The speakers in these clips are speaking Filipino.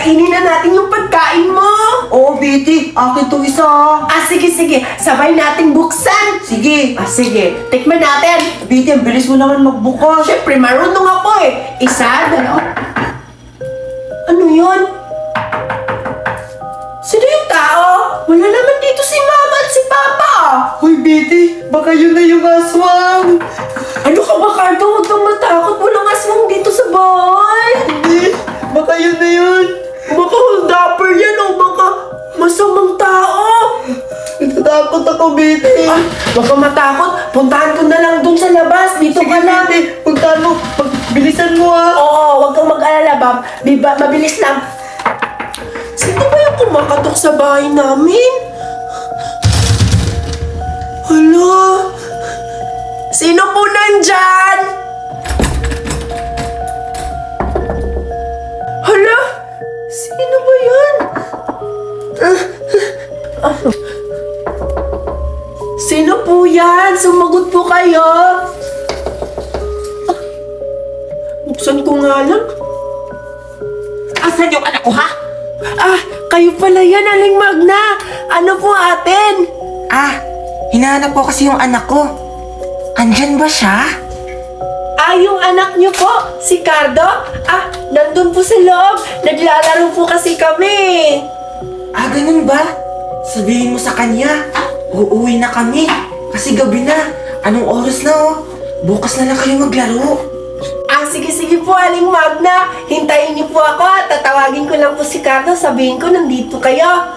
kainin na natin yung pagkain mo. Oo, Betty. Akin to isa. Sige, sige. Sabay nating buksan. Sige. Sige. Tikman natin. Betty, ang bilis mo naman magbukas. Siyempre, marunong ako eh. Isa, dalawa. Ano yun? Sino yung tao? Wala naman dito si Mama at si Papa. Hoy, Betty. Baka yun na yung aswang. Ano ka ba, Cardo? Huwag kang matakot. Walang aswang dito sa bahay. Hindi. Baka yun na yun. Baka hold-upper yan o baka masamang tao. Natatakot ako, Betty. Huwag kang matakot. Puntahan ko na lang dun sa labas. Dito Sige, ka lang. Betty. Puntahan mo. Bilisan mo, ha. Oo, huwag kang mag-alala, Bob. Mabilis lang. Sino ba yung kumakatok sa bahay namin? Hala? Sino po nandyan? Hala? Sino ba yan? Sino po yan? Sumagot po kayo. Buksan ko nga lang. Asan yung anak ko, ha? Kayo pala yan, Aling Magna. Ano po atin? Hinahanap ko kasi yung anak ko. Andyan ba siya? Yung anak niyo po, si Cardo? Nandun po sa loob. Naglalaro po kasi kami. Ganun ba? Sabihin mo sa kanya, uuwi na kami. Kasi gabi na. Anong oras na, oh? Bukas na lang kayo maglaro. Sige po, Aling Magna. Hintayin niyo po ako at tatawagin ko lang po si Cardo. Sabihin ko, nandito kayo.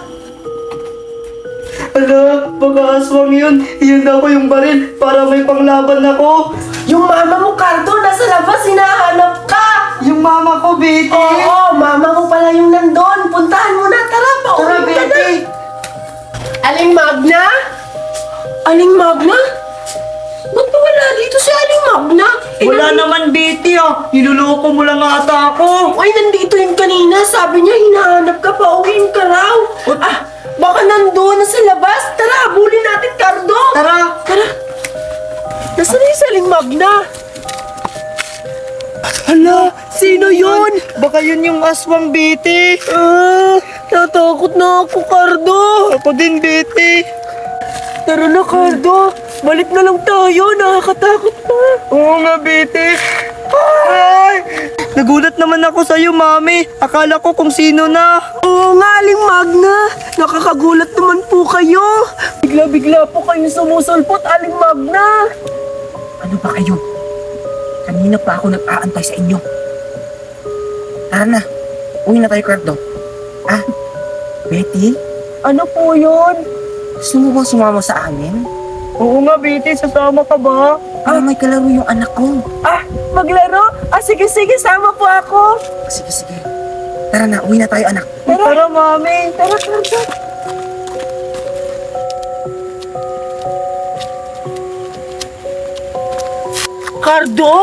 Ala, baka aswang yun. Iyan ako yung baril para may panglaban ako. Yung mama mo, Cardo, nasa labas, hinahanap ka. Yung mama ko, Betty. Oo, mama mo pala yung nandun. Puntahan mo na, tara, Tara, pauwi ka na. Betty. Aling Magna? Aling Magna? Ba't wala dito si Aling Magna? Wala naman, Betty, Niluloko mo lang ata ako. Ay, nandito yun kanina. Sabi niya, hinahanap ka pa. Uwiin ka raw. Baka nandun na sa labas. Tara, bulin natin, Cardo. Tara. Tara. Nasaan yung Aling Magna? Hala, sino yun? Baka yun yung aswang, Betty. Natakot na ako, Cardo. Ako din, Betty. Tara na, Cardo. Balik na lang tayo. Nakakatakot pa. Oo nga, Betty. Ay! Nagulat naman ako sa'yo, Mami. Akala ko kung sino na. Oo nga, Aling Magna. Nakakagulat naman po kayo. Bigla-bigla po kayo sumusulpot, Aling Magna. Ano ba kayo? Kanina pa ako nag-aantay sa inyo. Tara na. Uwi na tayo, Cardo. Betty? Ano po yun? Gusto mo bang sumama sa amin? Oo nga, Betty. Sasama ka ba? May kalaro yung anak ko. Maglaro? Sige, sama po ako. Sige. Tara na, uwi na tayo, anak. Tara, Mami. Tara, Cardo. Cardo?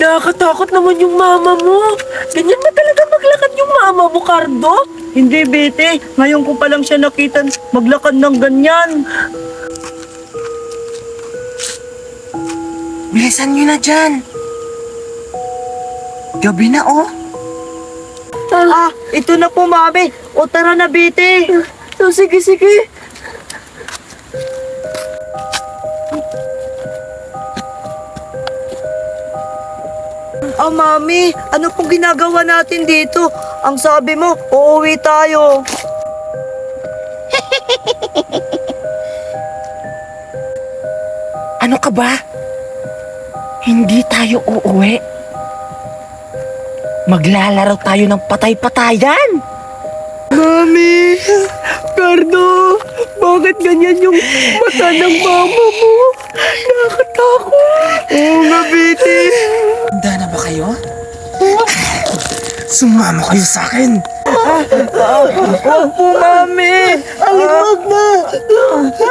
Nakakatakot naman yung mama mo. Ganyan ba talaga maglakad yung mama mo, Cardo? Hindi, Betty. Ngayon ko pa lang siya nakita maglakad ng ganyan. Bilisan nyo na dyan. Gabi na, oh. Ito na po, Mami. O tara na, Betty. Sige. Mami, ano pong ginagawa natin dito? Ang sabi mo, uuwi tayo. Ano ka ba? Hindi tayo uuwi. Maglalaro tayo ng patay-patayan. Mami, Cardo, bakit ganyan yung mata ng mama mo? Nakakatakot. Oo nga, Betty. Handa na ba kayo? Sumama kayo sa akin. Huwag po, Mami. Aling Magna!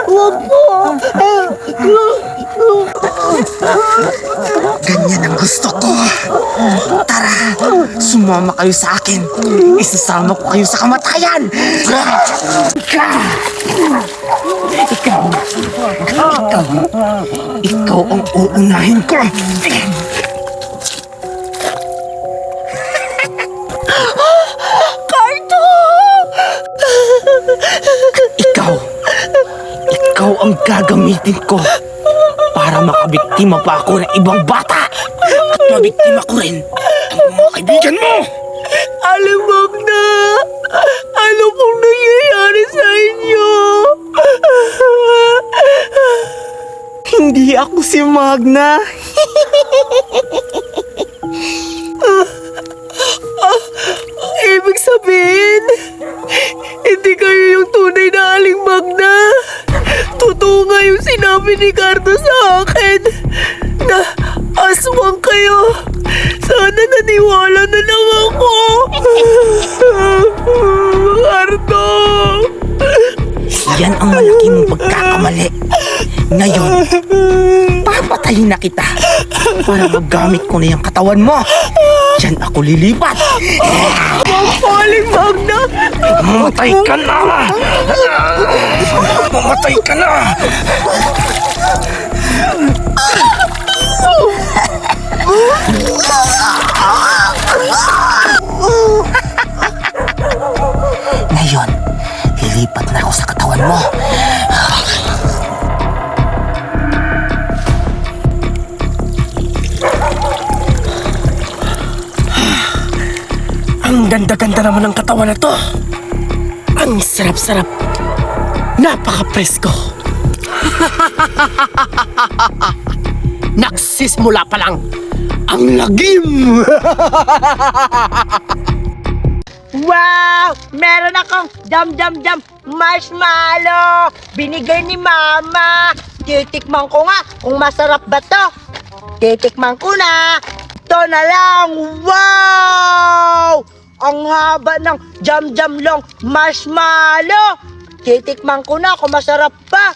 Huwag po! Ganyan ang gusto ko. Tara, sumama kayo sa akin. Isasama ko kayo sa kamatayan. Ikaw ang uunahin ko. Cardo! ang gagamitin ko para makabiktima pa ako ng ibang bata at mabiktima ko rin ang mga kaibigan mo. Alimag na! Ano pong nangyayari sa inyo? Hindi ako si Magna. Ibig sabihin, hindi kayo yung tunay na Aling Magna. Totoo nga yung sinabi ni Cardo sa akin na aswang kayo. Sana naniwala na lang ako. Cardo! Yan ang malaki mong pagkakamali. Ngayon, papatayin na kita para magamit ko na yung katawan mo. Diyan ako lilipat. Aling Magna! Mamatay ka na! Mamatay ka na! Ngayon, lilipat na ako sa katawan mo. Ang ganda-ganda naman ng katawan na to. Ang sarap-sarap. Napaka-presko. Nagsisimula pa lang ang lagim. Wow! Meron akong jam marshmallow! Binigay ni Mama! Titikman ko nga kung masarap ba to. Titikman ko na! Ito na lang! Wow! Ang haba ng jam long marshmallow! Titikman ko na kung masarap pa.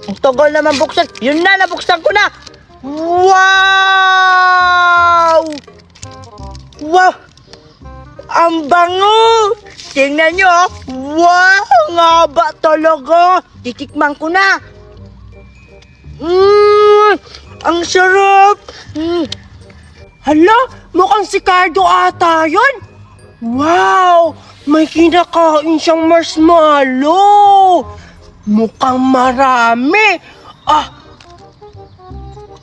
Ang tagal naman buksan. Yun na, nabuksan ko na! Wow! Wow! Ang bango! Tingnan nyo, oh. Wow! Ang haba talaga! Titikman ko na! Ang sarap! Hala, mukhang si Cardo ata yun. Wow, may kinakain siyang marshmallow. Mukhang marami.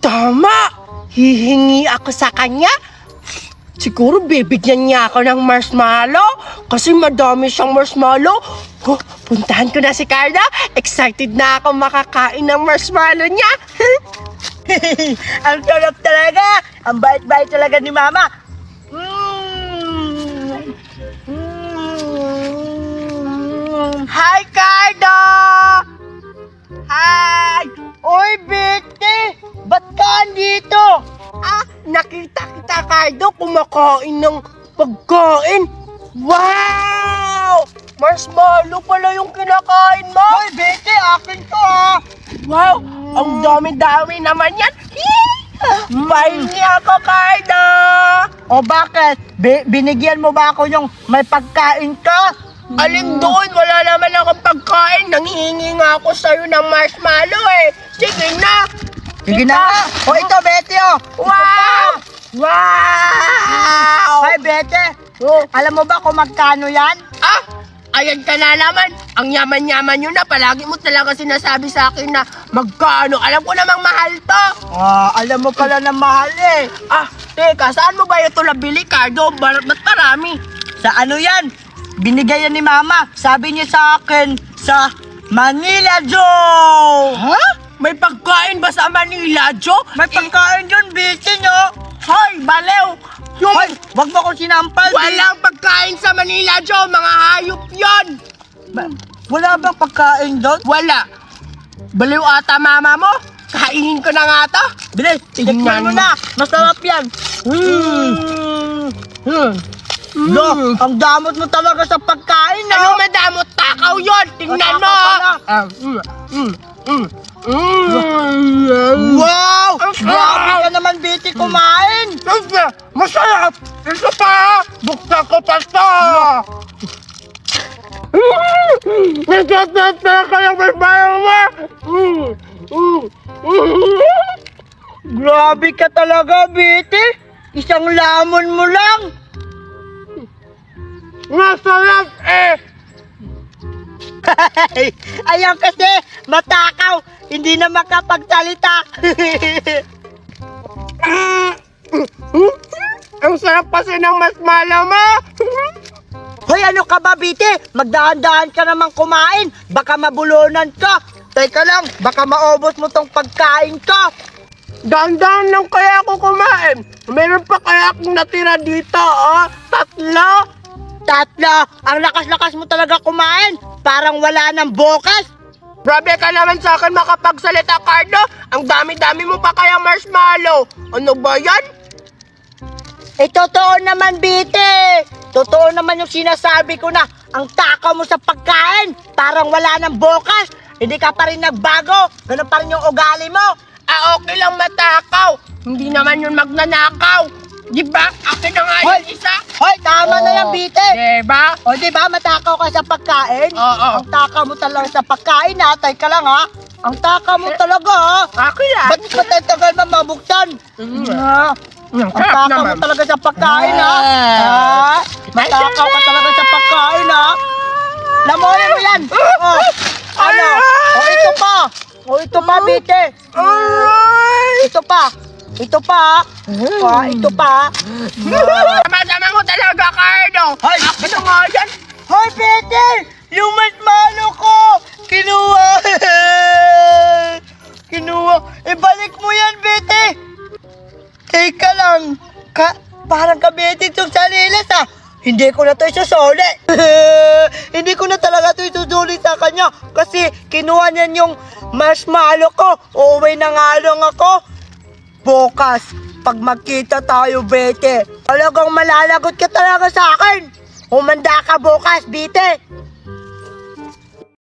Tama. Hihingi ako sa kanya. Siguro bibigyan niya ako ng marshmallow kasi madami siyang marshmallow. Oh, puntahan ko na si Cardo. Excited na ako makakain ng marshmallow niya. Ang sarap talaga! Ang bait-bait talaga ni Mama! Hi, Cardo! Hi! Oy, Betty! Ba't ka andito? Nakita kita, Cardo, kumakain ng pagkain. Wow! Marshmallow pala yung kinakain mo. Hoy, Betty! Akin to, ah! Wow! Ang dami-dami naman yan. Mahingi ako, Cardo. O bakit? Binigyan mo ba ako yung may pagkain ka? Alin doon? Wala naman akong pagkain. Nanghihingi nga ako sa'yo ng marshmallow eh. Sige na. Sige na nga! O ito, Betty, oh! Wow! Wow! Hi, Betty! Alam mo ba kung magkano yan? Ayan ka na naman. Ang yaman-yaman yun na. Palagi mo talaga sinasabi sa akin na magkano. Alam ko namang mahal to. Alam mo pala na mahal eh. Teka, saan mo ba ito nabili, Cardo? Ba't marami? Sa ano yan? Binigay yan ni Mama. Sabi niya sa akin, sa Manila Joe! Ha? May pagkain ba sa Manila, Joe? May pagkain yun, Betty, no? Hoy, balew! Hoy, wag mo ko sinampal. Walang pagkain sa Manila, Joe. Mga hayop yon. Wala bang pagkain doon? Wala. Baliw ata mama mo. Kainin ko na nga to. Bilis, Tingnan tignan mo mo. na. Masarap yan. Lo, ang damot mo talaga sa pagkain, no? Ano madamot? Takaw yon. Tingnan mo. Takaw Wow! Grabe ka naman, Betty, kumain! Masarap. Ito pa. Buksan ko pa to. Masarap na kaya may bayaw mo. Grabe ka talaga, Betty! Isang lamon mo lang! Masarap eh. Ayan kasi, matakaw, hindi na makapagsalita. Ang sarap kasi ng marshmallow mo! Hoy, ano ka ba, Bite? Magdahan-dahan ka naman kumain. Baka mabulunan ka. Teka lang, baka maubos mo tong pagkain ka. Dahan-dahan lang kaya ako kumain. Meron pa kaya akong natira dito, oh. 3. Tatlo, ang lakas-lakas mo talaga kumain. Parang wala ng bukas. Grabe ka naman sa akin makapagsalita, Cardo. Ang dami-dami mo pa kaya marshmallow. Ano ba yan? Totoo naman, Bite. Totoo naman yung sinasabi ko na ang takaw mo sa pagkain. Parang wala ng bukas. Hindi ka pa rin nagbago. Ganun pa rin yung ugali mo. Okay lang matakaw. Hindi naman yun magnanakaw. Di ba? Akin na nga Hoy! yung isa. Hoy, tama na yan, Bite. Diba? O, di ba, matakaw ka sa pagkain? Oo. Ang takaw mo talaga sa pagkain, ha? Teka lang, ha? Ang takaw mo talaga, ha? Akin yan. Ba't ba tagal na mabuksan? Ha? Ang Ang takaw mo talaga sa pagkain, ha? Ha? Matakaw ka talaga sa pagkain, ha? Lamunin mo yan! Oh, ano? O, ito pa! O, ito pa, Bite! Ito pa! Ito pa! Ito pa! Tama-tama mo talaga, Cardo. Hoy! Akin na nga yan. Hoy, Bete! Yung marshmallow ko! Kinuha! Kinuha! Ibalik mo yan, Bete! Teka lang! Parang kabete itong salilas, ah! Hindi ko na ito isusuli! Hindi ko na talaga ito isusuli sa kanya kasi kinuha niyan yung marshmallow ko. Uuwi na nga lang ako. Bukas, pag magkita tayo, Bete, talagang malalagot ka talaga sa akin. Humanda ka bukas, Bete.